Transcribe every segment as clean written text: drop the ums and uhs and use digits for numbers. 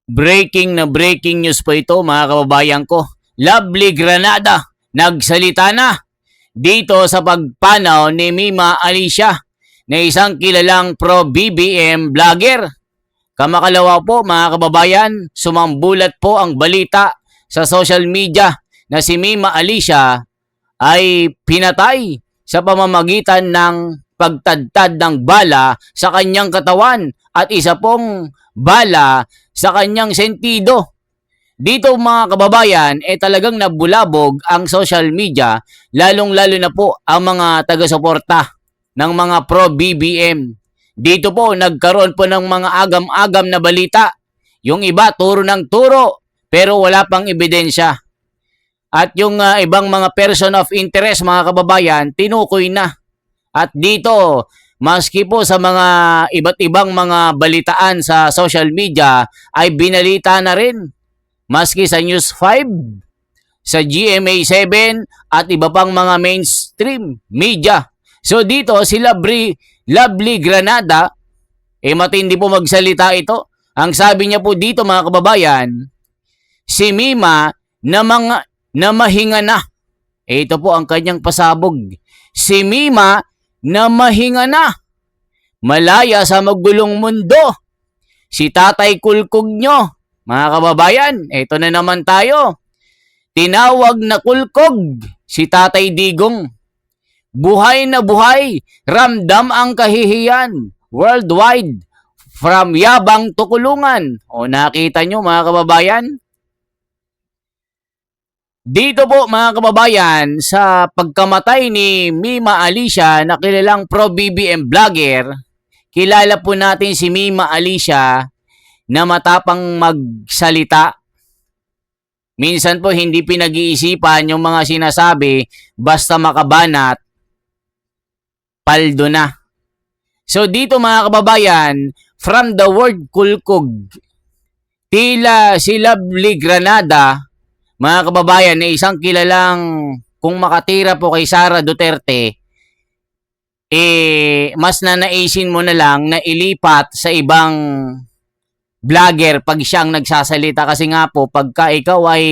Breaking news po ito mga kababayan ko. Lovely Granada nagsalita na dito sa pagpanaw ni Mima Alicia na isang kilalang pro-BBM vlogger. Kamakalawa po mga kababayan, sumambulat po ang balita sa social media na si Mima Alicia ay pinatay sa pamamagitan ng pagtadtad ng bala sa kanyang katawan at isa pong bala sa kanyang sentido. Dito mga kababayan, talagang nabulabog ang social media, lalong-lalo na po ang mga taga-suporta ng mga pro-BBM. Dito po nagkaroon po ng mga agam-agam na balita. Yung iba turo ng turo pero wala pang ebidensya. At yung ibang mga person of interest mga kababayan, tinukoy na. At dito, maski po sa mga iba't ibang mga balitaan sa social media ay binalita na rin. Maski sa News 5, sa GMA7 at iba pang mga mainstream media. So dito si Lovely Granada, matindi po magsalita ito. Ang sabi niya po dito mga kababayan, si Mima na mahinga na. Ito po ang kanyang pasabog. Si Mima na mahinga na. Malaya sa magulong mundo. Si Tatay Kulkog nyo. Mga kababayan, ito na naman tayo. Tinawag na kulkog si Tatay Digong. Buhay na buhay, ramdam ang kahihiyan. Worldwide, from yabang to kulungan. O nakita nyo mga kababayan? Dito po mga kababayan, sa pagkamatay ni Mima Alicia na kilalang pro-BBM vlogger, kilala po natin si Mima Alicia na matapang magsalita. Minsan po hindi pinag-iisipan yung mga sinasabi, basta makabanat, paldo na. So dito mga kababayan, from the word kulkog, tila si Lovely Granada, mga kababayan, na isang kilalang kung makatira po kay Sara Duterte, mas nanaisin mo na lang na ilipat sa ibang vlogger pag siyang nagsasalita. Kasi nga po, pagka ikaw ay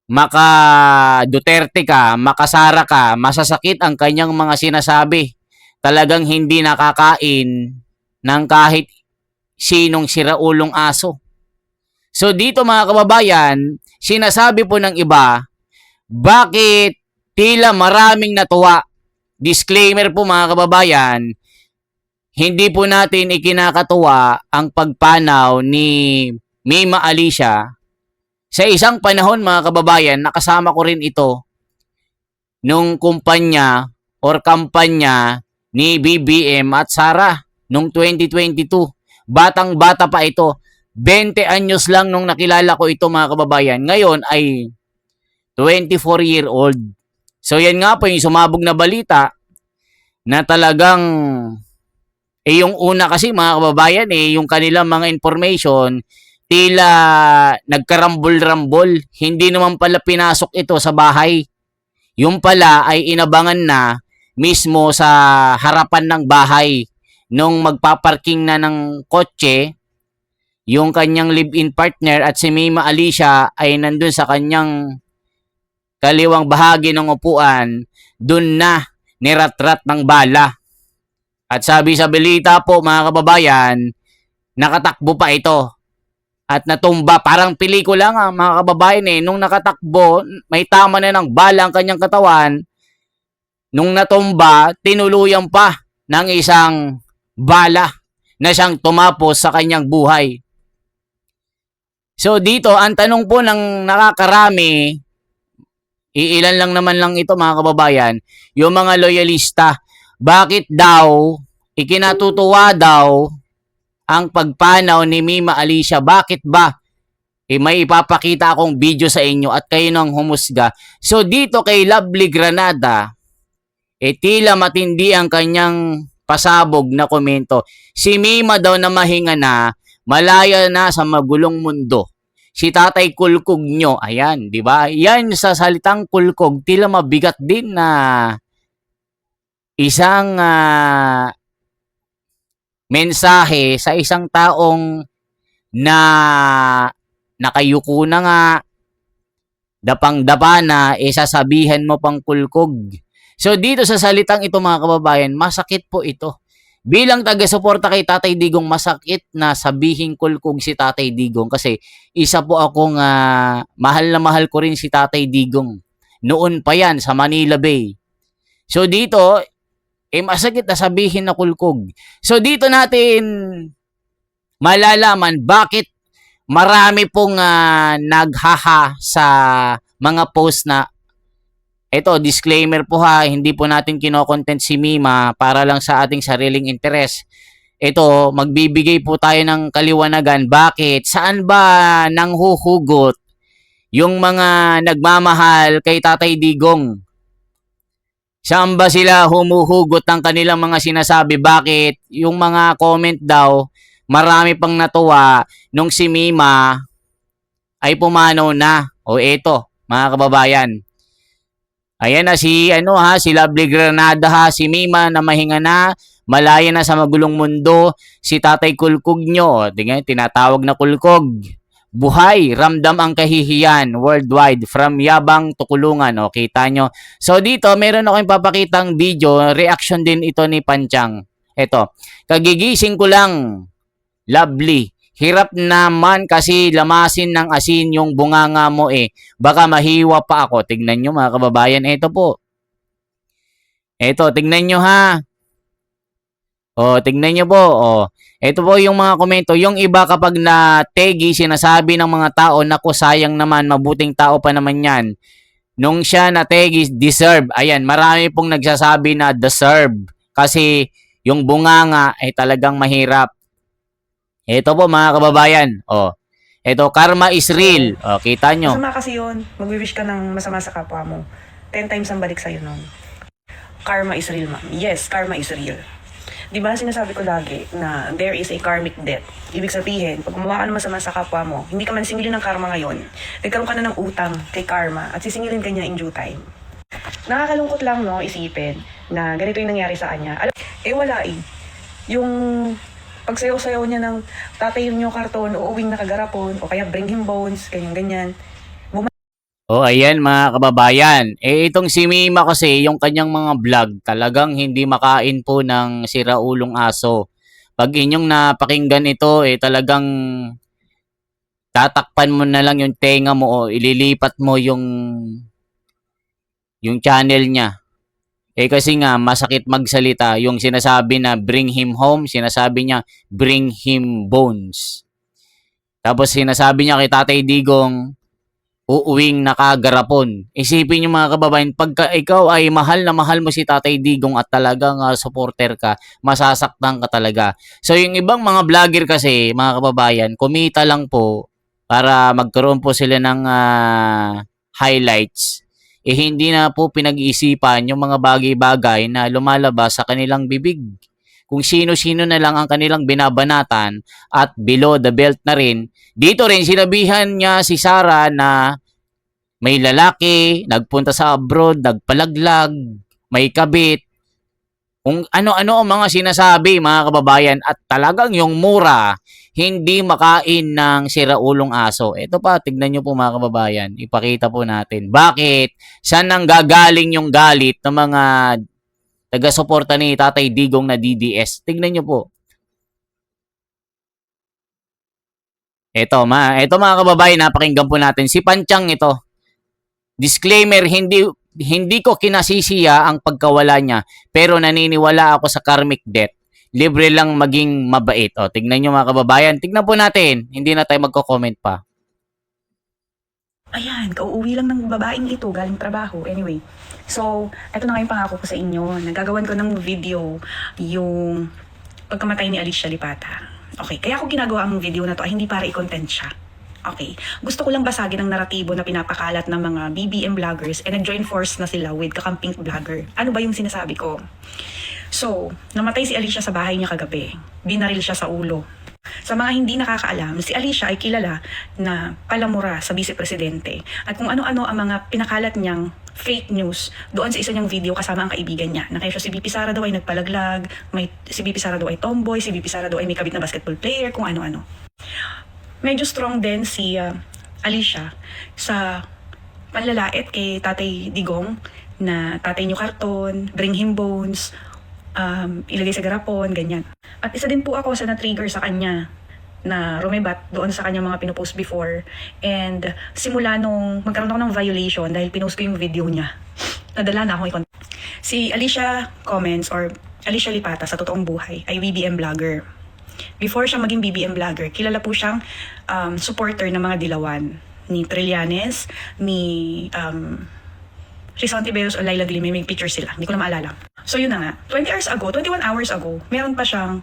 maka Duterte ka, makasara ka, masasakit ang kanyang mga sinasabi. Talagang hindi nakakain ng kahit sinong siraulong aso. So dito mga kababayan, sinasabi po ng iba, bakit tila maraming natuwa? Disclaimer po mga kababayan, hindi po natin ikinakatuwa ang pagpanaw ni Mima Alicia. Sa isang panahon mga kababayan, nakasama ko rin ito nung kumpanya or kampanya ni BBM at Sara nung 2022. Batang-bata pa ito. 20 anyos lang nung nakilala ko ito mga kababayan. Ngayon ay 24-year-old. So yan nga po yung sumabog na balita na talagang yung una kasi mga kababayan yung kanilang mga information tila nagkarambol-rambol. Hindi naman pala pinasok ito sa bahay. Yung pala ay inabangan na mismo sa harapan ng bahay nung magpaparking na ng kotse. Yung kanyang live-in partner at si Mima Alicia ay nandun sa kanyang kaliwang bahagi ng upuan, dun na niratrat ng bala. At sabi sa balita po mga kababayan, nakatakbo pa ito. At natumba, parang pelikula nga mga kababayan nung nakatakbo, may tama na ng bala ang kanyang katawan. Nung natumba, tinuluyan pa ng isang bala na siyang tumapos sa kanyang buhay. So dito, ang tanong po ng nakakarami, iilan lang naman lang ito mga kababayan, yung mga loyalista, bakit daw, ikinatutuwa daw ang pagpanaw ni Mima Alicia? Bakit ba? May ipapakita akong video sa inyo at kayo nang humusga. So dito kay Lovely Granada, tila matindi ang kanyang pasabog na komento. Si Mima daw na mahinga na, malaya na sa magulong mundo. Si Tatay Kulkog nyo, ayan, di ba? Yan sa salitang kulkog, tila mabigat din na isang mensahe sa isang taong na nakayuko na nga, dapang-dapa na, sasabihan mo pang kulkog. So dito sa salitang ito mga kababayan, masakit po ito. Bilang taga-suporta kay Tatay Digong, masakit na sabihing kulkog si Tatay Digong kasi isa po akong mahal na mahal ko rin si Tatay Digong. Noon pa yan sa Manila Bay. So dito, masakit na sabihin na kulkog. So dito natin malalaman bakit marami pong naghaha sa mga post na ito, disclaimer po ha, hindi po natin kino-content si Mima para lang sa ating sariling interes. Ito, magbibigay po tayo ng kaliwanagan. Bakit? Saan ba nanghuhugot yung mga nagmamahal kay Tatay Digong? Saan ba sila humuhugot ng kanilang mga sinasabi? Bakit? Yung mga comment daw, marami pang natuwa nung si Mima ay pumanaw na. O eto, mga kababayan. Ayan na si si Lovely Granada ha, si Mima na mahinga na, malaya na sa magulong mundo, si Tatay Kulkog nyo, tingnan, tinatawag na Kulkog. Buhay, ramdam ang kahihiyan worldwide from yabang to kulungan. O, kita nyo. So dito, meron akong papakitang video, reaction din ito ni Panchang. Ito, kagigising ko lang, Lovely. Hirap naman kasi lamasin ng asin yung bunganga mo Baka mahiwa pa ako. Tignan nyo mga kababayan. Ito po. Ito, tignan nyo ha. Tignan nyo po. Ito po yung mga komento. Yung iba kapag na-tegi, sinasabi ng mga tao, naku sayang naman, mabuting tao pa naman yan. Nung siya na-tegi, deserve. Ayan, marami pong nagsasabi na deserve. Kasi yung bunganga ay talagang mahirap. Ito po mga kababayan. Ito, karma is real. Kita nyo. Masama kasi yun. Mag-wish ka ng masama sa kapwa mo. 10 times ang balik sa'yo nun. Karma is real, ma'am. Yes, karma is real. Diba sinasabi ko lagi na there is a karmic debt. Ibig sabihin, pag gumawa ka ng masama sa kapwa mo, hindi ka man singilin ng karma ngayon, nagkaroon ka na ng utang kay karma at sisingilin ka niya in due time. Nakakalungkot lang, no, isipin na ganito yung nangyari sa kanya. Wala Yung pagsayaw-sayaw niya ng tatay niyo karton, uuwing nakagarapon, o kaya bring him bones, ganyan-ganyan. Ayan mga kababayan. Itong si Mima kasi, yung kanyang mga vlog, talagang hindi makain po ng siraulong aso. Pag inyong napakinggan ito, talagang tatakpan mo na lang yung tenga mo o ililipat mo yung channel niya. Kasi nga, masakit magsalita. Yung sinasabi na bring him home, sinasabi niya bring him bones. Tapos sinasabi niya kay Tatay Digong, uuwing nakagarapon. Isipin niyo mga kababayan, pagka ikaw ay mahal na mahal mo si Tatay Digong at talagang supporter ka, masasaktan ka talaga. So yung ibang mga vlogger kasi, mga kababayan, kumita lang po para magkaroon po sila ng highlights. Hindi na po pinag-iisipan yung mga bagay-bagay na lumalabas sa kanilang bibig. Kung sino-sino na lang ang kanilang binabanatan at below the belt na rin. Dito rin sinabihan niya si Sarah na may lalaki, nagpunta sa abroad, nagpalaglag, may kabit. Kung ano-ano ang mga sinasabi mga kababayan at talagang yung mura, hindi makain ng siraulong aso. Ito pa, tignan nyo po mga kababayan, ipakita po natin. Bakit? Saan nang gagaling yung galit ng mga taga-suporta ni Tatay Digong na DDS? Tignan nyo po. Ito mga kababayan, napakinggan po natin. Si Panchang ito. Disclaimer, hindi ko kinasisiya ang pagkawala niya, pero naniniwala ako sa karmic debt. Libre lang maging mabait. Tignan nyo mga kababayan. Tignan po natin. Hindi na tayo magko-comment pa. Ayan, kauuwi lang ng babaeng ito galing trabaho. Anyway, so, eto na nga yung pangako ko sa inyo. Nagagawan ko ng video yung pagkamatay ni Alicia Lipata. Okay, kaya ako ginagawa ang video na to ay hindi para i-content siya. Okay, gusto ko lang basagin ang naratibo na pinapakalat ng mga BBM vloggers and nag-join force na sila with kakamping vlogger. Ano ba yung sinasabi ko? So, namatay si Alicia sa bahay niya kagabi. Binaril siya sa ulo. Sa mga hindi nakakaalam, si Alicia ay kilala na palamura sa vice-presidente. At kung ano-ano ang mga pinakalat niyang fake news doon sa isa niyang video kasama ang kaibigan niya. Na kaya si BP Sara daw ay nagpalaglag, si BP Sara daw ay tomboy, si BP Sara daw ay may kabit na basketball player, kung ano-ano. medyo strong din si Alicia sa panlalait kay Tatay Digong na tatay niyo karton, bring him bones, ilagay sa garapon, ganyan. At isa din po ako sa na-trigger sa kanya na rumibat doon sa kanyang mga pinopost before. And simula nung magkaroon ako ng violation dahil pinost ko yung video niya, nadala na akong si Alicia comments or Alicia Lipata sa totoong buhay ay BBM vlogger. Before siya maging BBM vlogger, kilala po siyang supporter ng mga dilawan ni Trillanes, ni Rizal Tiberos o Laila Glime. May picture sila, hindi ko na maalala. So yun na nga, 21 hours ago, meron pa siyang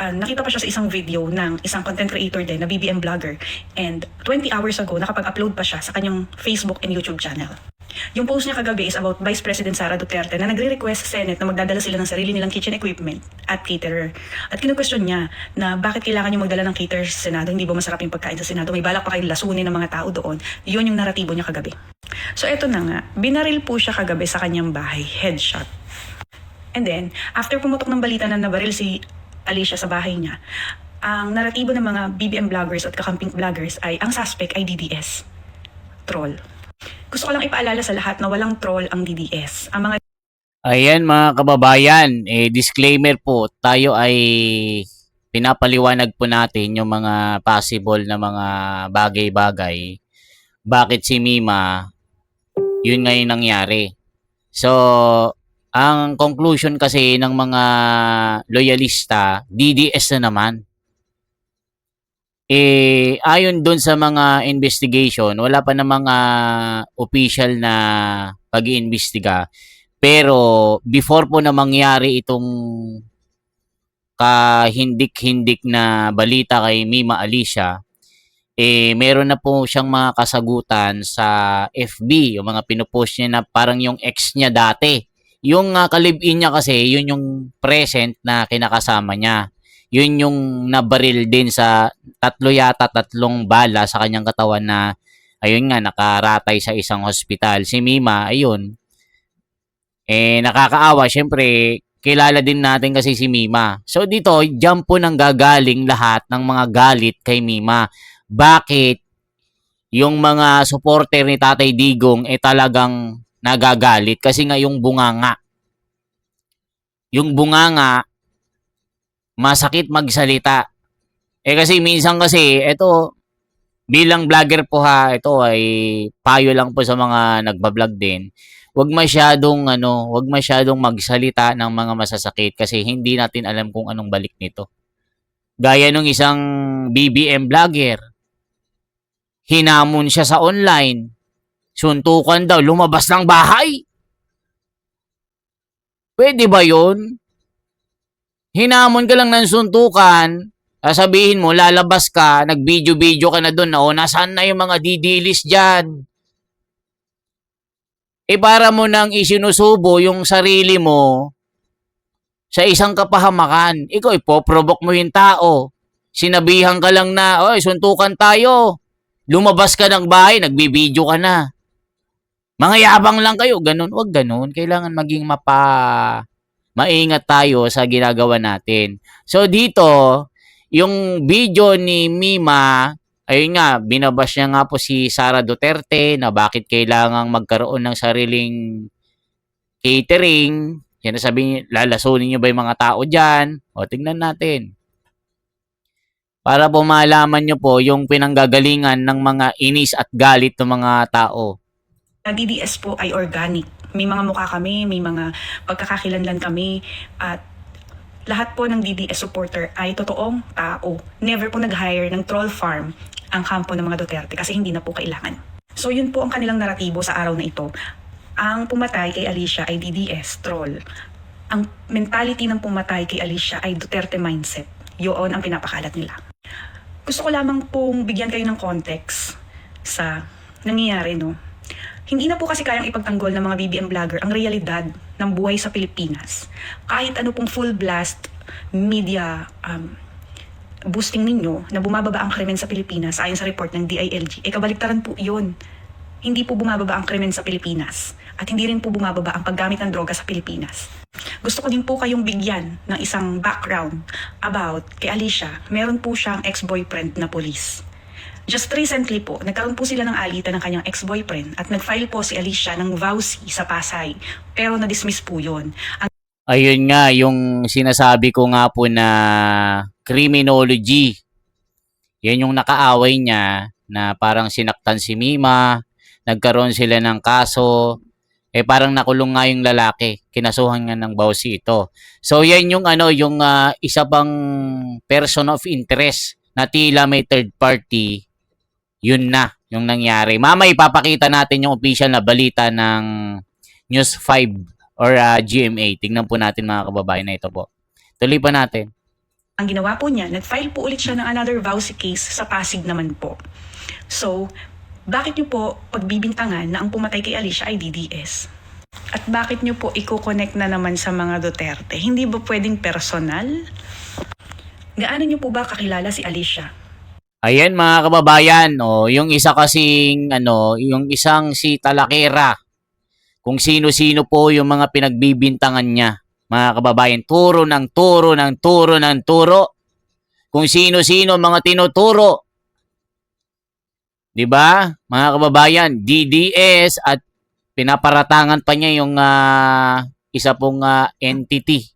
nakita pa siya sa isang video ng isang content creator din na BBM vlogger, and 20 hours ago nakapag-upload pa siya sa kanyang Facebook and YouTube channel. Yung post niya kagabi is about Vice President Sara Duterte na nagre-request sa Senate na magdadala sila ng sarili nilang kitchen equipment at caterer. At kinu-question niya na bakit kailangan yung magdala ng caterer sa Senado, hindi ba masarap yung pagkain sa Senado, may balak pa kayong lasunin ng mga tao doon. Yun yung naratibo niya kagabi. So eto na nga, binaril po siya kagabi sa kanyang bahay, headshot. And then, after pumutok ng balita na nabaril si Alicia sa bahay niya, ang naratibo ng mga BBM vloggers at kakamping vloggers ay ang suspect ay DDS. Troll. Gusto ko lang ipaalala sa lahat na walang troll ang DDS. Ang mga Ayan mga kababayan, disclaimer po, tayo ay pinapaliwanag po natin yung mga possible na mga bagay-bagay. Bakit si Mima, yun ngayon nangyari. So, ang conclusion kasi ng mga loyalista, DDS na naman. Ayon dun sa mga investigation, wala pa na mga official na pag-iimbestiga. Pero before po na mangyari itong kahindik-hindik na balita kay Mima Alicia, meron na po siyang mga kasagutan sa FB, yung mga pinopost niya na parang yung ex niya dati. Yung kalib-in niya kasi, yun yung present na kinakasama niya. Yun yung nabaril din sa tatlong bala sa kanyang katawan na, ayun nga, nakaratay sa isang hospital. Si Mima, ayun, nakakaawa. Siyempre, kilala din natin kasi si Mima. So dito, diyan po nang gagaling lahat ng mga galit kay Mima. Bakit yung mga supporter ni Tatay Digong talagang nagagalit? Kasi nga yung bunganga. Yung bunganga, masakit magsalita. Kasi minsan kasi, ito, bilang vlogger po ha, ito ay payo lang po sa mga nagbablog din. Huwag masyadong magsalita ng mga masasakit kasi hindi natin alam kung anong balik nito. Gaya nung isang BBM vlogger, hinamon siya sa online, suntukan daw, lumabas ng bahay. Pwede ba yun? Hinamon ka lang ng suntukan, sabihin mo, lalabas ka, nag-video-video ka na doon, nasaan na yung mga didilis dyan? Para mo nang isinusubo yung sarili mo sa isang kapahamakan. Ikaw, ipoprovoke mo yung tao. Sinabihan ka lang na, oy, suntukan tayo. Lumabas ka ng bahay, nagbibideo ka na. Mga yabang lang kayo, ganun. Huwag ganun. Kailangan maging maingat tayo sa ginagawa natin. So dito, yung video ni Mima, ayun nga, binabash niya nga po si Sara Duterte na bakit kailangang magkaroon ng sariling catering. Yan na sabihin, lalasunin niyo ba yung mga tao dyan? O, tingnan natin. Para po malaman niyo po yung pinanggagalingan ng mga inis at galit ng mga tao. DDS po ay organic. May mga mukha kami, may mga pagkakakilanlan kami, at lahat po ng DDS supporter ay totoong tao. Never po nag-hire ng troll farm ang kampo ng mga Duterte kasi hindi na po kailangan. So yun po ang kanilang naratibo sa araw na ito. Ang pumatay kay Alicia ay DDS, troll. Ang mentality ng pumatay kay Alicia ay Duterte mindset. Yun ang pinapakalat nila. Gusto ko lamang pong bigyan kayo ng context sa nangyayari, no? Hindi na po kasi kayang ipagtanggol ng mga BBM vlogger ang realidad ng buhay sa Pilipinas. Kahit ano pong full blast media boosting ninyo na bumababa ang krimen sa Pilipinas ayon sa report ng DILG, kabaliktaran po yun. Hindi po bumababa ang krimen sa Pilipinas at hindi rin po bumababa ang paggamit ng droga sa Pilipinas. Gusto ko din po kayong bigyan ng isang background about kay Alicia. Meron po siyang ex-boyfriend na polis. Just recently po, nagkaroon po sila ng alitan ng kanyang ex-boyfriend at nag-file po si Alicia ng vowsy sa Pasay. Pero na-dismiss po yun. Ayun nga, yung sinasabi ko nga po na criminology. Yan yung nakaaway niya na parang sinaktan si Mima, nagkaroon sila ng kaso, parang nakulong nga yung lalaki, kinasuhan nga ng bawsi ito. So yan yung yung isa pang person of interest na tila may third party, yun na yung nangyari. Mama, ipapakita natin yung official na balita ng News 5 or GMA. Tingnan po natin mga kababayan na ito po. Tuloy pa natin. Ang ginawa po niya, nag-file po ulit siya ng another vowsy case sa Pasig naman po. So, bakit niyo po pagbibintangan na ang pumatay kay Alicia ay DDS? At bakit niyo po i-connect na naman sa mga Duterte? Hindi ba pwedeng personal? Gaano niyo po ba kakilala si Alicia? Ayan mga kababayan, yung isa kasing yung isang si Talakera. Kung sino-sino po yung mga pinagbibintangan niya. Mga kababayan, turo ng turo ng turo ng turo. Kung sino-sino mga tinuturo. 'Di ba? Mga kababayan, DDS at pinaparatangan pa niya yung isa pong entity.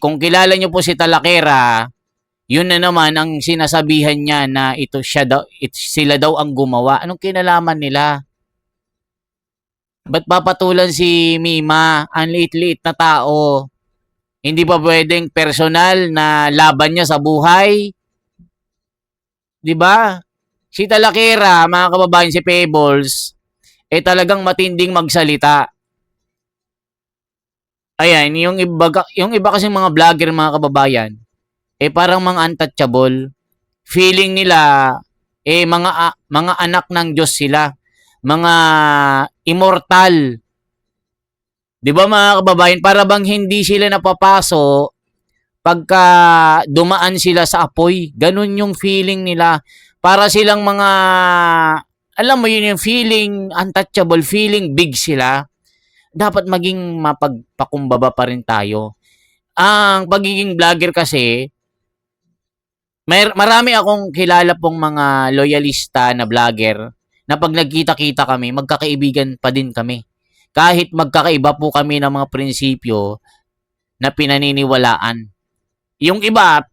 Kung kilala niyo po si Talakera, yun na naman ang sinasabihan niya na sila daw ang gumawa. Anong kinalaman nila? Ba't papatulan si Mima? Ang liit-liit na tao. Hindi pa pwedeng personal na laban niya sa buhay? 'Di ba? Si Talakera, mga kababayan, si Pebbles, talagang matinding magsalita. Ayan, yung iba kasi mga vlogger, mga kababayan, parang mga untouchable. Feeling nila, mga anak ng Diyos sila. Mga immortal. 'Di ba mga kababayan, para bang hindi sila napapaso pagka dumaan sila sa apoy. Ganun yung feeling nila. Para silang mga, alam mo yun yung feeling untouchable, feeling big sila. Dapat maging mapagpakumbaba pa rin tayo. Ang pagiging vlogger kasi, marami akong kilala pong mga loyalista na vlogger na pag nagkita-kita kami, magkakaibigan pa din kami. Kahit magkakaiba po kami ng mga prinsipyo na pinaniniwalaan. Yung iba,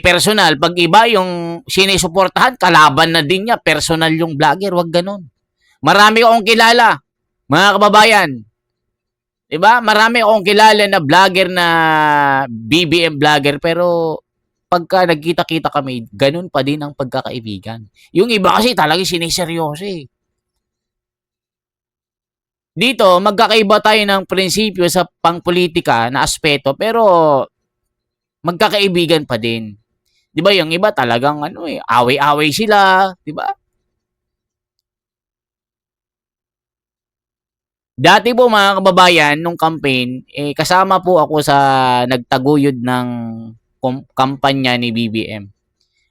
personal. Pag iba yung sinisuportahan, kalaban na din niya. Personal yung vlogger, wag ganun. Marami akong kilala, mga kababayan. Diba? Marami akong kilala na vlogger na BBM vlogger, pero pagka nagkita-kita kami, ganun pa din ang pagkakaibigan. Yung iba kasi talagang siniseryoso eh. Dito, magkakaiba tayo ng prinsipyo sa pangpolitika na aspeto, pero magkakaibigan pa din. 'Di ba? Yung iba talagang away-away sila, 'di ba? Dati po mga kababayan, nung campaign, kasama po ako sa nagtaguyod ng kampanya ni BBM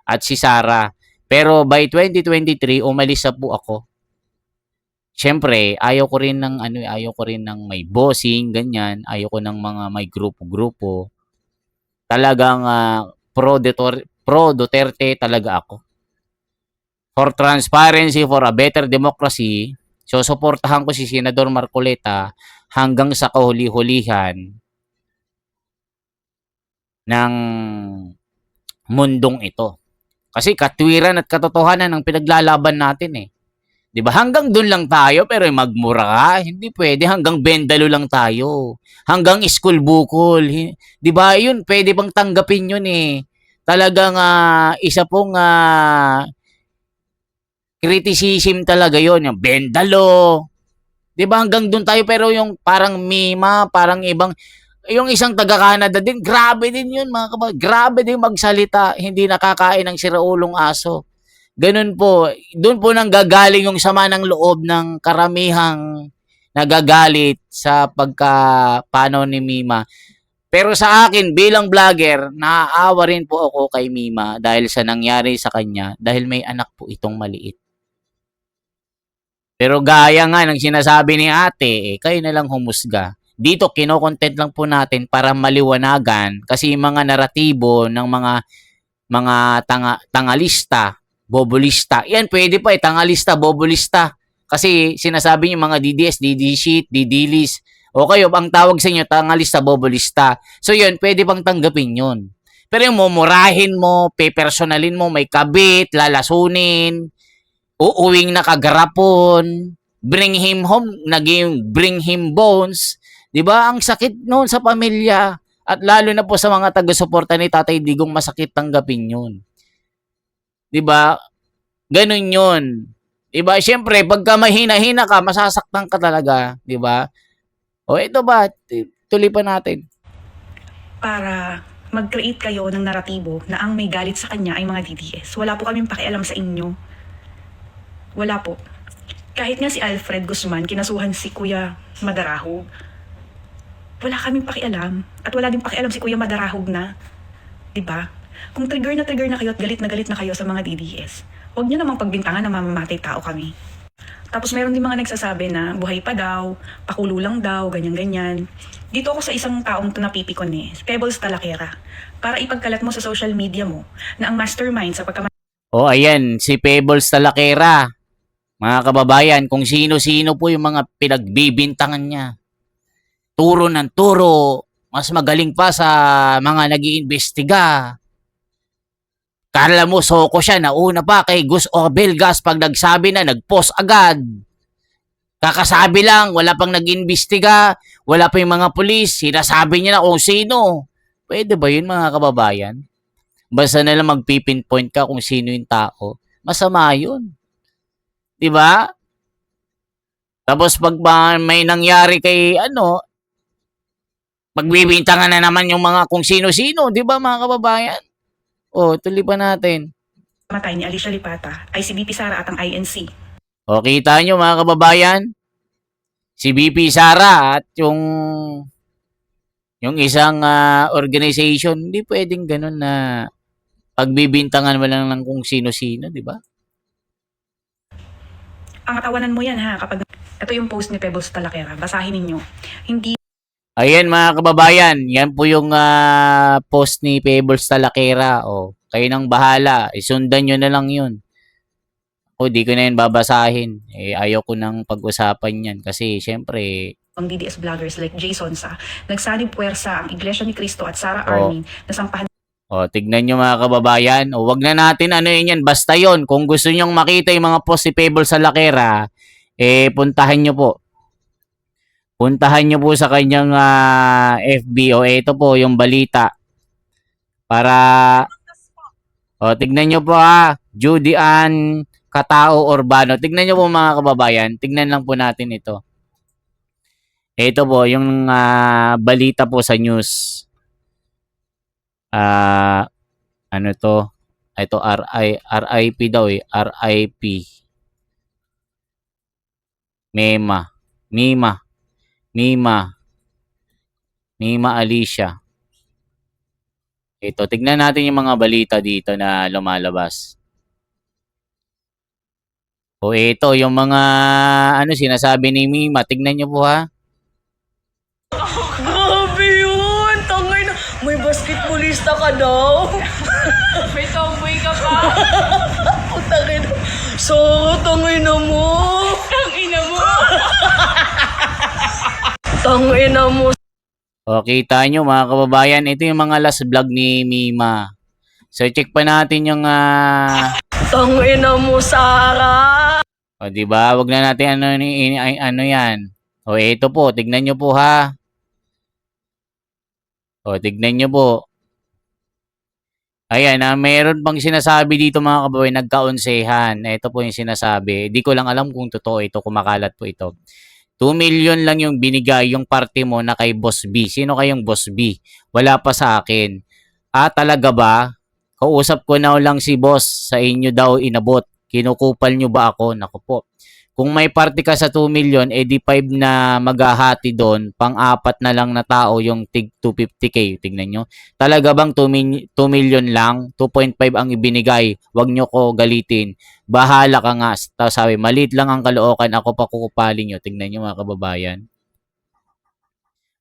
at si Sara. Pero by 2023, umalis na po ako. Siyempre, ayaw ko rin ng may bossing, ganyan. Ayaw ko ng mga may grupo-grupo. Talagang pro Duterte talaga ako. For transparency, for a better democracy, so suportahan ko si Senador Marcoleta hanggang sa kahuli-hulihan ng mundong ito. Kasi katwiran at katotohanan ang pinaglalaban natin eh. 'Di ba? Hanggang doon lang tayo, pero magmura ka, hindi pwede. Hanggang bendalo lang tayo. Hanggang school bukol. 'Di ba? Yun pwede bang tanggapin yun eh. Talagang isa pong criticism talaga yun, yung bendalo. 'Di ba? Hanggang doon tayo, pero yung parang Mima, parang ibang yung isang taga-Canada din, grabe din yun mga kapatid. Grabe din magsalita, hindi nakakain ng siraulong aso. Ganun po, doon po nang gagaling yung sama ng loob ng karamihang nagagalit sa pagkapanaw ni Mima. Pero sa akin, bilang vlogger, naaawa rin po ako kay Mima dahil sa nangyari sa kanya, dahil may anak po itong maliit. Pero gaya nga ng sinasabi ni ate, kayo na lang humusga. Dito, kinokontent lang po natin para maliwanagan kasi yung mga naratibo ng mga tangalista, bobolista. Yan, pwede pa tangalista, bobolista. Kasi sinasabi niyo mga DDS, DD sheet, DD list. O kayo, ang tawag sa inyo, tangalista, bobolista. So yun, pwede pang tanggapin yun. Pero yung mumurahin mo, pepersonalin mo, may kabit, lalasunin, uuwing nakagarapon, bring him home, naging bring him bones. 'Di ba? Ang sakit noon sa pamilya. At lalo na po sa mga taga-suporta ni Tatay Digong, masakit tanggapin 'yun. 'Di ba? Ganun 'yun. 'Di ba? Siyempre, pagka mahina-hina ka, masasaktan ka talaga, 'di ba? O ito ba, tuloy pa natin. Para mag-create kayo ng naratibo na ang may galit sa kanya ay mga DDS. Wala po kaming pakialam sa inyo. Wala po. Kahit nga si Alfred Guzman, kinasuhan si Kuya Madarahog. Wala kaming pakialam. At wala din pakialam si Kuya Madarahog na. 'Di ba? Kung trigger na kayo at galit na kayo sa mga DDS, huwag niyo namang pagbintangan na mamamatay tao kami. Tapos meron din mga nagsasabi na buhay pa daw, pakulo lang daw, ganyan-ganyan. Dito ako sa isang taong napipikon Pebbles Talakera, para ipagkalat mo sa social media mo na ang mastermind sa pagkamatay O ayan, si Pebbles Talakera. Mga kababayan, kung sino-sino po yung mga pinagbibintangan niya. Turo ng turo, mas magaling pa sa mga nag-iimbestiga. Kala mo, soko siya, nauna pa kay Gus Obelgas pag nagsabi na, nag-post agad. Kakasabi lang, wala pang nag-imbestiga, wala pa yung mga pulis, sinasabi niya na kung sino. Pwede ba yun mga kababayan? Basta na lang magpipinpoint ka kung sino yung tao. Masama yun. Diba? Tapos pag may nangyari kay pagbibintangan na naman yung mga kung sino-sino, di ba mga kababayan? O, tuloy pa natin. ni Alicia Lipata ay si BP Sara at ang INC. O, kita nyo mga kababayan? Si BP Sara at yung isang organization, hindi pwedeng ganun na pagbibintangan mo lang ng kung sino-sino, di ba? Ang katawanan mo yan ha, kapag ito yung post ni Pebbles Talakera, basahin ninyo. Hindi Ayan mga kababayan, yan po yung post ni Pebbles Talakera. O, kayo nang bahala, isundan nyo na lang yun. O, di ko na yun babasahin. Ayaw ko nang pag-usapan yan kasi syempre ang DDS vloggers like Jason sa nagsanib puwersa ang Iglesia ni Cristo at Sara Armin na sampahan. O, tignan nyo mga kababayan. O, wag na natin yan. Basta yon. Kung gusto nyong makita yung mga post si Pebbles Talakera, puntahan nyo po. Puntahan nyo po sa kanyang FB. O, ito po yung balita. Para, tignan nyo po Judy Ann Katao Urbano. Tignan nyo po mga kababayan. Tignan lang po natin ito. Ito po, yung balita po sa news. Ano to? Ito, RIP daw RIP. Mima Alicia. Ito, tignan natin yung mga balita dito na lumalabas. O ito, yung mga sinasabi ni Mima. Tignan nyo po Grabe yun! Tangay na! May basketballista ka daw? May tomboy ka pa. Tangay na! So, tangay na mo! Tangina mo. Tangay na mo! O, kita nyo mga kababayan, ito yung mga last vlog ni Mima. So, check pa natin yung Tangay na mo, Sara! o, diba? Wag na natin ano yan. O, ito po, tignan nyo po O, tignan nyo po. Ayan, meron pang sinasabi dito mga kababayan, nagkaunsehan. Ito po yung sinasabi. Di ko lang alam kung totoo ito, kumakalat po ito. 2 million lang yung binigay yung party mo na kay Boss B. Sino kayong Boss B? Wala pa sa akin. Talaga ba? Kausap ko na lang si Boss, sa inyo daw inabot. Kinukupal nyo ba ako? Naku po. Kung may party ka sa 2 million, di 5 na maghahati doon, pang-apat na lang na tao yung tig 250k. Tignan nyo. Talaga bang 2 million lang? 2.5 ang ibinigay. Wag nyo ko galitin. Bahala ka nga. Tapos sabi, maliit lang ang kalookan. Ako pa kukupalin nyo. Tignan nyo mga kababayan.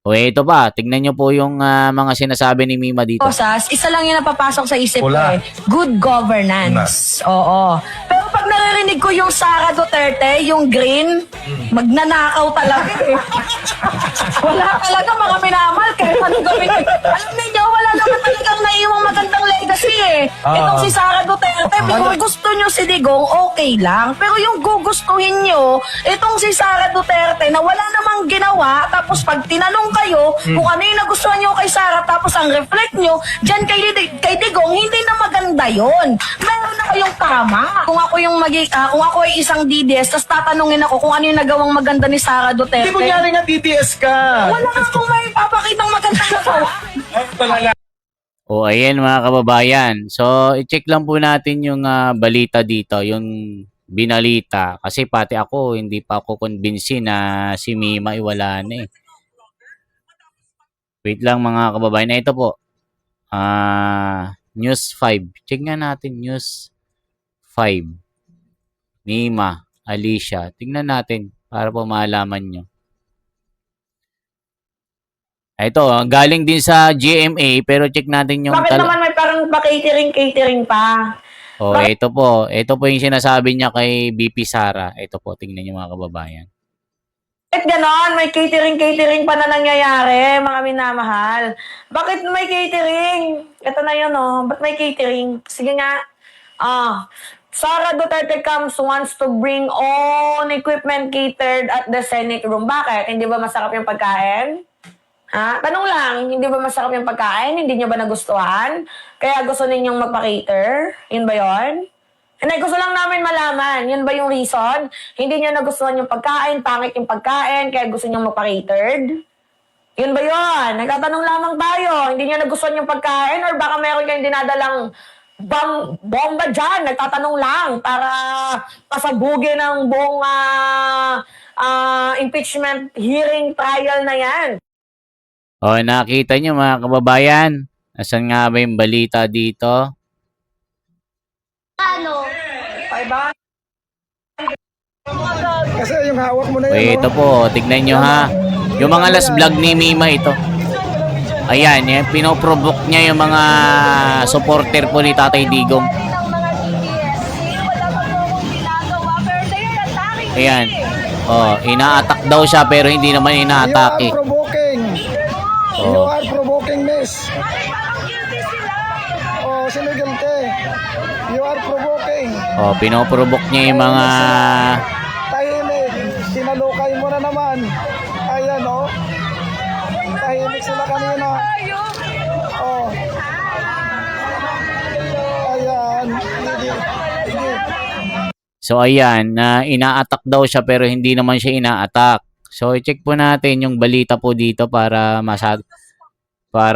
O ito pa, tignan nyo po yung mga sinasabi ni Mima dito. Cosas, isa lang yung napapasok sa isip ko Pula. Good governance. Oo. Pero pag naririnig ko yung Sara Duterte, yung green, magnanakaw talaga eh. Wala talaga mga minamal. Kahit anong gawin. Alam niyo, wala naman talagang naiwang magandang legacy eh. Itong si Sara Duterte, kung gusto nyo si Digong, okay lang. Pero yung gugustuhin nyo, itong si Sara Duterte na wala namang ginawa, tapos pag tinanong kayo kung ano yung nagustuhan nyo kay Sara, tapos ang reflect nyo, dyan kay Digong, hindi na maganda yon. Meron na kayong tama. Kung ako kung ako ay isang DDS, tapos tatanungin ako kung ano yung nagawang maganda ni Sara Duterte. Hindi mo nga nga DTS ka. Wala akong may papakitang maganda na O ayan mga kababayan. So i-check lang po natin yung balita dito, yung binalita. Kasi pati ako, hindi pa ako convinced na si Mima iwala na eh. Wait lang mga kababayan. Ito po. News 5. Check nga natin News 5. Mima, Alicia. Tingnan natin para po malaman nyo. Ito, galing din sa GMA pero check natin yung... Bakit naman may parang pa-catering pa? Oh, ito po. Ito po yung sinasabi niya kay BP Sara. Ito po, tingnan niyo mga kababayan. Bakit ganon? May catering pa na nangyayari, mga minamahal. Bakit may catering? Ito na yun, oh. Ba't may catering? Sige nga. Sara Duterte wants to bring own equipment catered at the Senate room. Bakit? Hindi ba masarap yung pagkain? Tanong lang, hindi ba masarap yung pagkain? Hindi nyo ba nagustuhan? Kaya gusto ninyong magpa-cater? Yun ba yun? Hindi, gusto lang namin malaman. Yun ba yung reason? Hindi nyo nagustuhan yung pagkain, pangit yung pagkain, kaya gusto nyo magpa-catered? Yun ba yun? Nagtatanong lamang tayo. Hindi nyo nagustuhan yung pagkain or baka meron kayong dinadalang bomba dyan. Nagtatanong lang para pasabugin ang buong impeachment hearing trial na yan. O, nakita niyo mga kababayan? Asan nga ba yung balita dito? Kasi yung hawak mo na O, yun. ito po. Tignan nyo ha. Yung mga last vlog ni Mima ito. Ayan, pinoprovoke niya yung mga supporter po ni Tatay Digong. Ayan. Oh, ina-attack daw siya pero hindi naman ina-atake. You are provoking. You Oh. are provoking, miss. Oh, sino guilty? You are provoking. Oh, pinoprovoke niya yung mga... Tahimik. Sinalukay mo na naman. Ayan, oh. Tahimik sila kanina. Oh. Ayan. Hindi. So ayan, ina-attack daw siya pero hindi naman siya ina-attack. So i-check po natin yung balita po dito para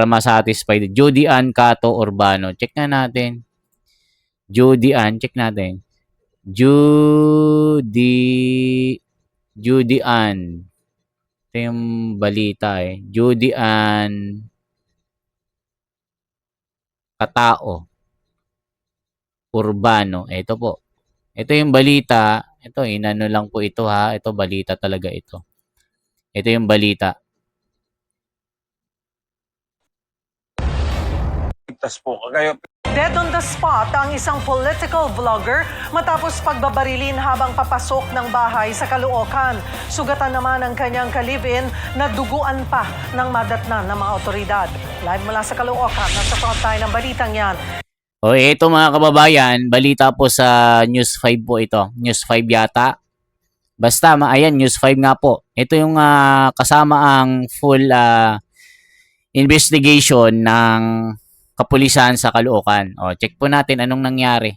masatisfied. Judy Ann Cato Urbano. Check na natin. Judy Ann, check natin. Judy Ann. Ito yung balita eh. Judy Ann Katao Urbano. Ito po. Ito yung balita. Ito, inano lang po ito ha. Ito, balita talaga ito. Ito yung balita. Dead on the spot ang isang political vlogger matapos pagbabarilin habang papasok ng bahay sa Caloocan. Sugatan naman ang kanyang kalibin na duguan pa ng madatnan ng mga otoridad. Live mula sa Caloocan, nasa front tayo ng balitang yan. O ito mga kababayan, balita po sa News 5 po ito. News 5 yata. Basta, ayan, News 5 nga po. Ito yung kasama ang full investigation ng kapulisan sa Caloocan. O, check po natin anong nangyari.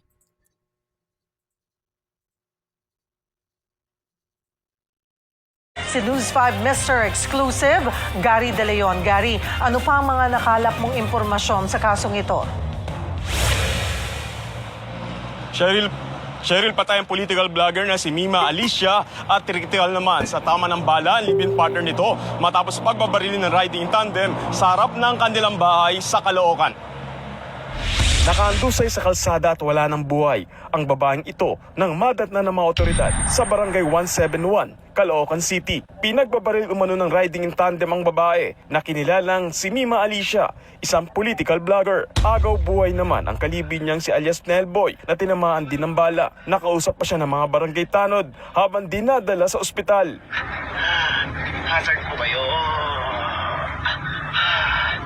Si News 5 Mr. Exclusive, Gary De Leon. Gary, ano pa ang mga nakalap mong impormasyon sa kasong ito? Cheryl, patay ang political vlogger na si Mima Alicia at kritikal naman sa tama ng bala ang live-in partner nito matapos pagbabarilin ng riding in tandem sa harap ng kanilang bahay sa Caloocan. Nakaandusay sa kalsada at wala ng buhay ang babaeng ito nang madatnan ng mga otoridad sa Barangay 171, Caloocan City. Pinagbabaril umano ng riding in tandem ang babae na kinilalang si Mima Alicia, isang political vlogger. Agaw buhay naman ang kalibin niyang si alias Nelboy na tinamaan din ng bala. Nakausap pa siya ng mga barangay tanod habang dinadala sa ospital. Hazard po kayo.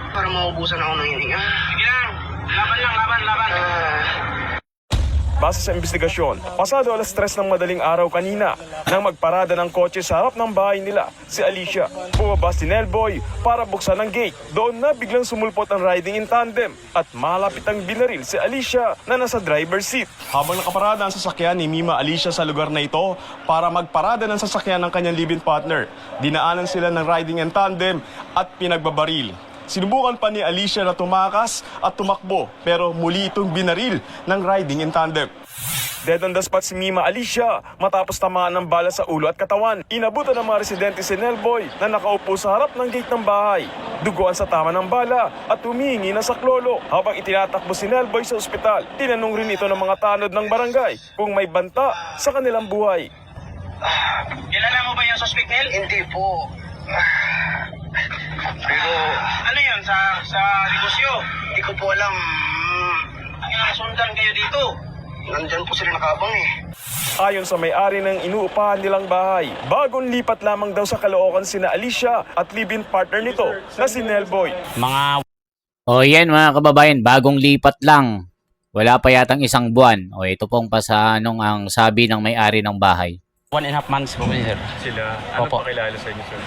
Para maubusan ako ng hininga. Sige lang. Laban. Base sa investigasyon, pasado alas 3 ng madaling araw kanina nang magparada ng kotse sa harap ng bahay nila si Alicia. Bumaba si Nelboy para buksan ang gate. Doon na biglang sumulpot ang riding in tandem at malapit ang binaril si Alicia na nasa driver's seat. Habang nakaparada ang sasakyan ni Mima Alicia sa lugar na ito para magparada ng sasakyan ng kanyang live-in partner, dinaanan sila ng riding in tandem at pinagbabaril. Sinubukan pa ni Alicia na tumakas at tumakbo pero muli itong binaril ng riding in tandem. Dead on the spot si Mima Alicia matapos tamaan ng bala sa ulo at katawan. Inabutan ng mga residente si Nelboy na nakaupo sa harap ng gate ng bahay. Duguan sa tama ng bala at humihingi ng saklolo. Habang itinatakbo si Nelboy sa ospital, tinanong rin ito ng mga tanod ng barangay kung may banta sa kanilang buhay. Kilala mo ba yung suspect, Nel? Hindi po. Pero, ano yun? Sa negosyo? Hindi ko po alam. Sundan kayo dito. Nandyan po sila nakabang eh. Ayon sa may-ari ng inuupahan nilang bahay, bagong lipat lamang daw sa Caloocan sina Alicia at live-in partner nito na si Nelboy. O yan mga kababayan, bagong lipat lang. Wala pa yatang isang buwan. O ito pong pasanong ang sabi ng may-ari ng bahay. 1.5 months po, sir. Sila, ano Opo. pakilala sa inyo, sir?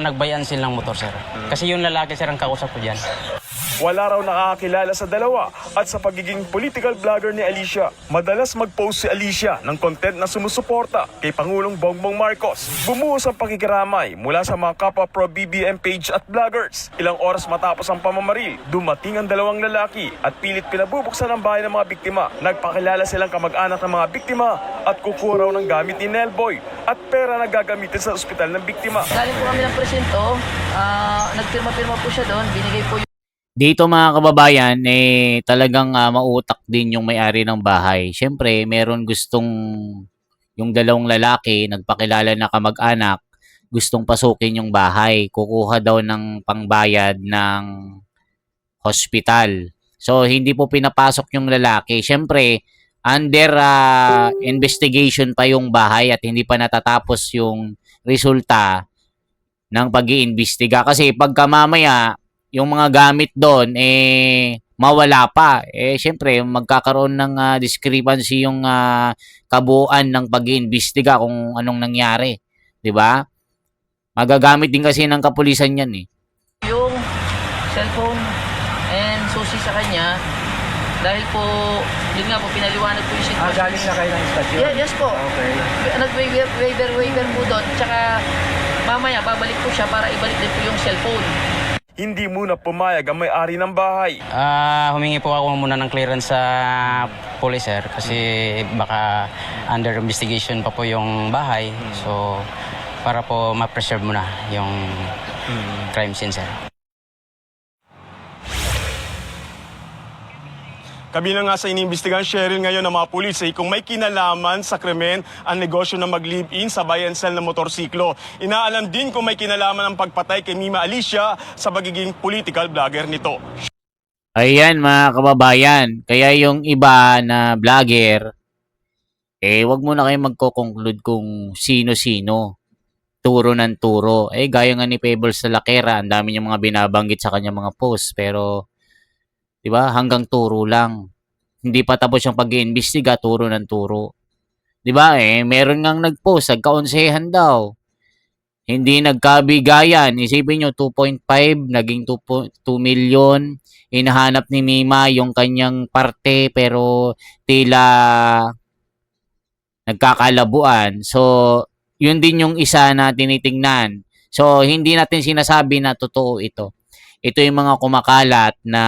Nagbayan sila ng motor, sir. Kasi yung lalaki, sir, ang kausap ko dyan. Wala raw nakakakilala sa dalawa at sa pagiging political vlogger ni Alicia. Madalas mag-post si Alicia ng content na sumusuporta kay Pangulong Bongbong Marcos. Bumuhos ang pakikiramay mula sa mga kapwa pro-BBM page at vloggers. Ilang oras matapos ang pamamaril, dumating ang dalawang lalaki at pilit pinabubuksan ang bahay ng mga biktima. Nagpakilala silang kamag-anak ng mga biktima at kukuha raw ng gamit ni Nelboy at pera na gagamitin sa ospital ng biktima. Galing po kami ng presinto, nagpirma-pirma po siya doon, binigay po Dito mga kababayan, talagang mautak din yung may-ari ng bahay. Siyempre, meron gustong yung dalawang lalaki, nagpakilala na kamag-anak, gustong pasukin yung bahay. Kukuha daw ng pangbayad ng hospital. So, hindi po pinapasok yung lalaki. Siyempre, under investigation pa yung bahay at hindi pa natatapos yung resulta ng pag-iimbestiga. Kasi pagka mamaya, yung mga gamit doon, mawala pa. Siyempre, magkakaroon ng discrepancy yung kabuuan ng pag-iimbestiga kung anong nangyari. 'Di ba? Magagamit din kasi ng kapulisan yan eh. yung cellphone and susi sa kanya. Dahil po, yun nga po, pinaliwanag po yung sitwasyon. Galing na kayo ng stasyon? Yes po. Okay. Nag-waiver po doon. Tsaka, mamaya, babalik po siya para ibalik din po yung cellphone. Hindi muna pumayag ang may-ari ng bahay. Humingi po ako muna ng clearance sa police, sir. Kasi baka under investigation pa po yung bahay. So, para po ma-preserve muna yung crime scene, sir. Kabilang nga sa iniimbestigahan Cheryl ngayon ng mga pulis kung may kinalaman sa krimen ang negosyo na mag-live-in sa buy and sell ng motorsiklo. Inaalam din kung may kinalaman ang pagpatay kay Mima Alicia sa pagiging political vlogger nito. Ayan mga kababayan, kaya yung iba na vlogger, wag mo na kayo magko-conclude kung sino-sino. Turo ng turo. Gaya nga ni Pebbles sa Lakera, ang dami niyang mga binabanggit sa kanyang mga posts, pero 'di ba? Hanggang turo lang. Hindi pa tapos yung pag-iimbestiga, turo ng turo. 'Di ba? Meron ngang nag-post, nagkaonsehan daw. Hindi nagkabigayan. Isipin nyo, 2.5, naging 2 million. Hinahanap ni Mima yung kanyang parte, pero tila nagkakalabuan. So, yun din yung isa na tinitingnan. So, hindi natin sinasabi na totoo ito. Ito yung mga kumakalat na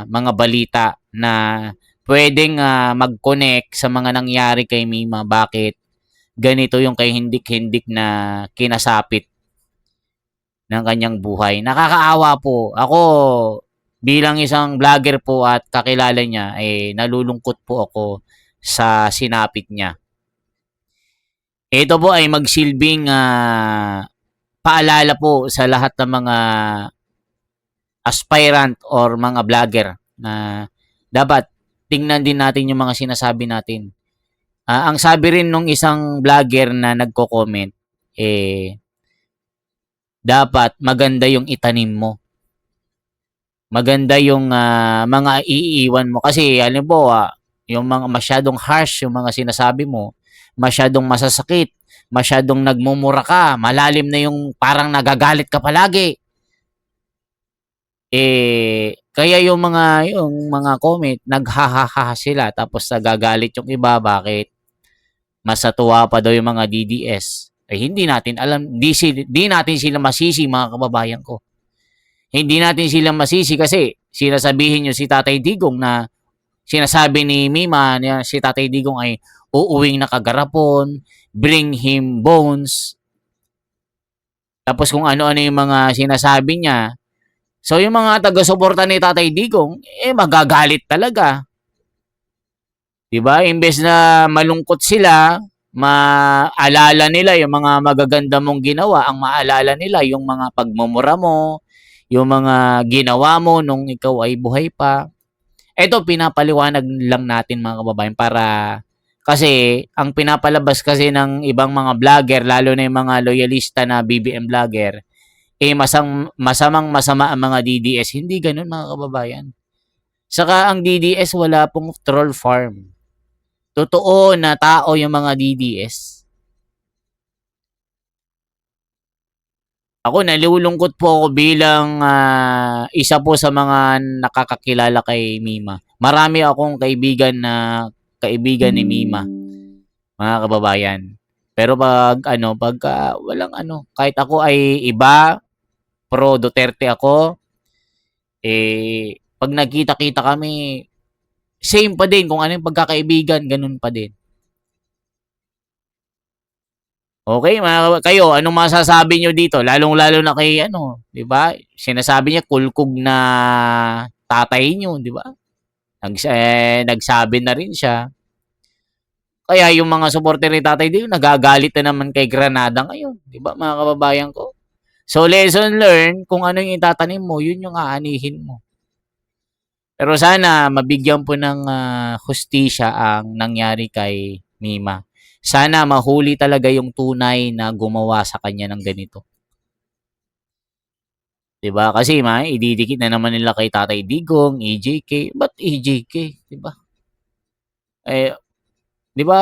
mga balita na pwedeng mag-connect sa mga nangyari kay Mima. Bakit ganito yung kay hindik-hindik na kinasapit ng kanyang buhay. Nakakaawa po. Ako, bilang isang vlogger po at kakilala niya, nalulungkot po ako sa sinapit niya. Ito po ay magsilbing paalala po sa lahat ng mga aspirant or mga vlogger na dapat tingnan din natin yung mga sinasabi natin. Ang sabi rin nung isang vlogger na nagko-comment, dapat maganda yung itanim mo. Maganda yung mga iiwan mo. Kasi halimbawa, yung mga masyadong harsh yung mga sinasabi mo, masyadong masasakit, masyadong nagmumura ka, malalim na yung parang nagagalit ka palagi. Kaya yung mga comment, naghahaha sila tapos nagagalit yung iba, bakit? Masatuwa pa daw yung mga DDS. Hindi natin alam, di natin sila masisi, mga kababayan ko. Hindi natin sila masisi kasi sinasabihin nyo si Tatay Digong na sinasabi ni Mima na si Tatay Digong ay uuwing nakagarapon, bring him bones. Tapos kung ano-ano yung mga sinasabi niya. So yung mga taga-suporta ni Tatay Digong, magagalit talaga. Diba? Imbes na malungkot sila, maalala nila yung mga magaganda mong ginawa, ang maalala nila yung mga pagmumura mo, yung mga ginawa mo nung ikaw ay buhay pa. Ito, pinapaliwanag lang natin mga kababayan para kasi ang pinapalabas kasi ng ibang mga vlogger, lalo na yung mga loyalista na BBM vlogger, masama ang mga DDS. Hindi ganun mga kababayan. Saka ang DDS wala pong troll farm. Totoo na tao yung mga DDS. Ako, nalulungkot po ako bilang isa po sa mga nakakakilala kay Mima. Marami akong kaibigan ni Mima, mga kababayan. Pero pag walang kahit ako ay iba, pro Duterte ako, pag nagkita-kita kami, same pa din kung ano yung pagkakaibigan, ganun pa din. Okay, kayo, anong masasabi nyo dito? Lalong-lalo na kay di ba? Sinasabi niya kulkog na tatay nyo, di ba? Nagsabi na rin siya. Kaya yung mga supporter ni Tatay dito, nagagalit na naman kay Granada ngayon, di ba, mga kababayan ko? So, lesson learned, kung ano yung itatanim mo, yun yung aanihin mo. Pero sana mabigyan po ng hustisya ang nangyari kay Mima. Sana mahuli talaga yung tunay na gumawa sa kanya ng ganito. Diba? Kasi ididikit na naman nila kay Tatay Digong, EJK. Ba't EJK? Diba? Diba?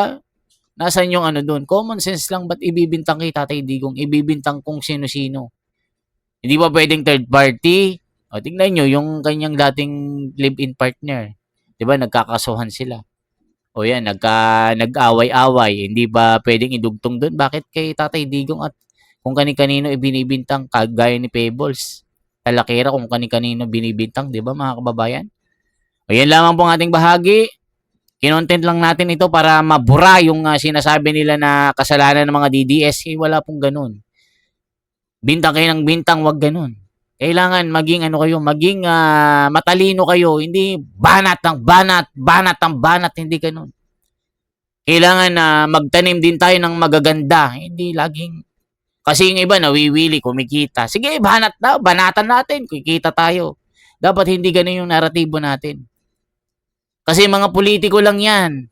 Nasaan yung doon? Common sense lang, ba't ibibintang kay Tatay Digong? Ibibintang kung sino-sino. Hindi ba pwedeng third party? O, tingnan nyo, yung kanyang dating live-in partner. Diba? Nagkakasuhan sila. O yan, nag-away-away. Hindi ba pwedeng idugtong doon? Bakit kay Tatay Digong at kung kani-kanino ibinibintang kagaya ni Pebbles? Talakera kung kani-kanino binibintang, di ba mga kababayan? O yan lamang po ang ating bahagi. Kinontent lang natin ito para mabura yung sinasabi nila na kasalanan ng mga DDS. Wala pong ganun. Bintang kayo ng bintang, wag ganun. Kailangan maging maging matalino kayo, hindi banat ng banat, hindi ganun. Kailangan magtanim din tayo ng magaganda, hindi laging, kasi yung iba nawiwili, kumikita. Sige, banatan natin, kikita tayo. Dapat hindi ganun yung naratibo natin. Kasi mga politiko lang yan.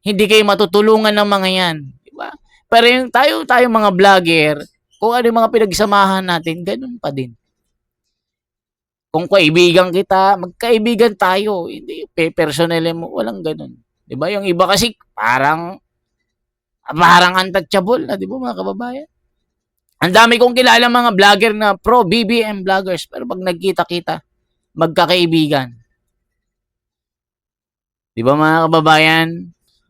Hindi kayo matutulungan ng mga yan. Diba? Pero yung tayo mga vlogger, kung ano yung mga pinagsamahan natin, ganun pa din. Kung kaibigan kita, magkaibigan tayo. Hindi, personal mo, walang ganun. Diba? Yung iba kasi parang untouchable na, di ba mga kababayan? Ang dami kong kilala mga vlogger na pro BBM vloggers, pero pag nagkita-kita, magkakaibigan. Di ba mga kababayan?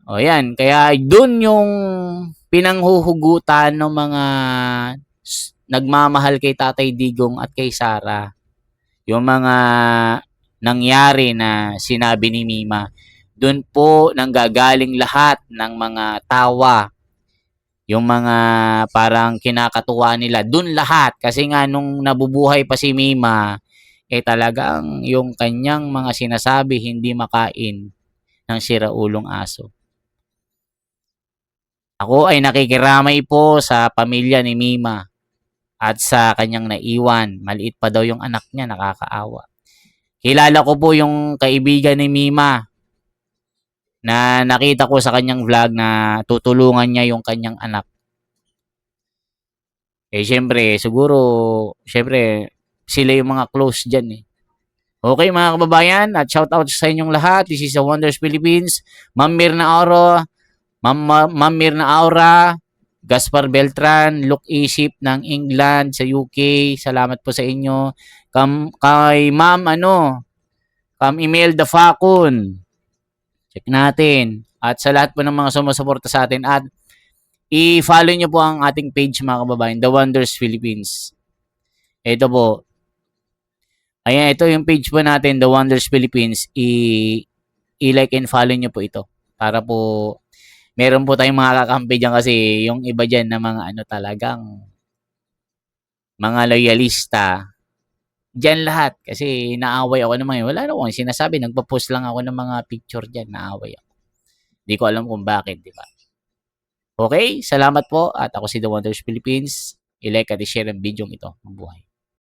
O yan, kaya dun yung pinanghuhugutan ng mga nagmamahal kay Tatay Digong at kay Sara. Yung mga nangyari na sinabi ni Mima, doon po nanggagaling lahat ng mga tawa. Yung mga parang kinakatuwa nila, doon lahat. Kasi nga nung nabubuhay pa si Mima, talagang yung kanyang mga sinasabi hindi makain ng siraulong aso. Ako ay nakikiramay po sa pamilya ni Mima at sa kanyang naiwan. Maliit pa daw yung anak niya, nakakaawa. Kilala ko po yung kaibigan ni Mima na nakita ko sa kanyang vlog na tutulungan niya yung kanyang anak. Syempre, sila yung mga close dyan eh. Okay mga kababayan, at shout out sa inyong lahat. This is the Wonders Philippines. Ma'am Mirna Aura, Gaspar Beltran, Luke Isip ng England sa UK. Salamat po sa inyo. Kay Ma'am Imelda Facon. Check natin. At sa lahat po ng mga sumusuporta sa atin, at i-follow nyo po ang ating page mga kababayan, The Wonders Philippines. Ito po. Ayan, ito yung page po natin, The Wonders Philippines. I-like and follow nyo po ito. Para po, meron po tayong mga kakampi dyan kasi yung iba dyan na mga talagang mga loyalista. Dyan lahat. Kasi naaway ako naman. Wala na akong sinasabi. Nagpa-post lang ako ng mga picture dyan. Naaway ako. Di ko alam kung bakit, di ba? Okay, salamat po. At ako si The Wonders Philippines. I-like at i-share ang video ito. Mabuhay.